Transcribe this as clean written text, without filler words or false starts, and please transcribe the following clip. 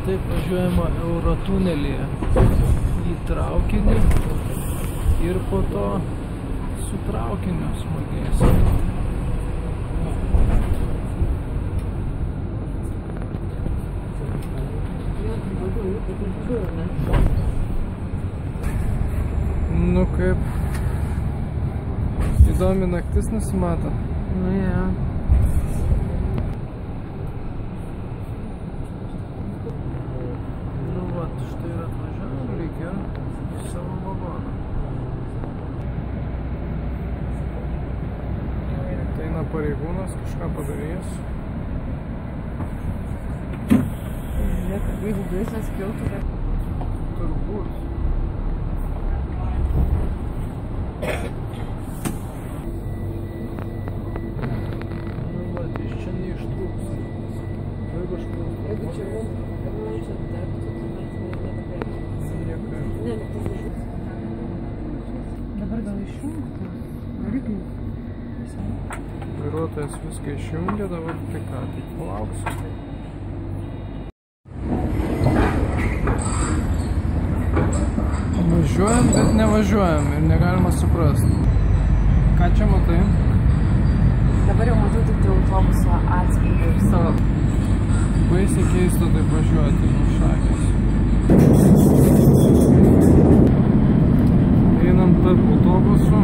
Taip važiuojama Eurotunelyje į traukinį ir po to su traukiniu smagės. Nu kaip įdomi naktis nusimato. Nu ja. Nu vat, štai ir atvažiavom, reikia į savo vagoną. Ateina pareigūnas, kažką padarys. Jeigu gaisras kiltų, bet... Turbūt. Nu vat, iš čia neištrūks. Jeigu aš klausiu. Jeigu čia čia dar, dabar gal išjungti? Variklių. Vairuotojas viską išjungia, dabar tai ką, tik palauksiu. Važiuojam, bet nevažiuojam ir negalima suprasti. Ką čia matai? Dabar jau matau tik autobuso atspindį ir savo. Baisiai keista taip važiuoti nuo šakės. Einam tarp autobusų.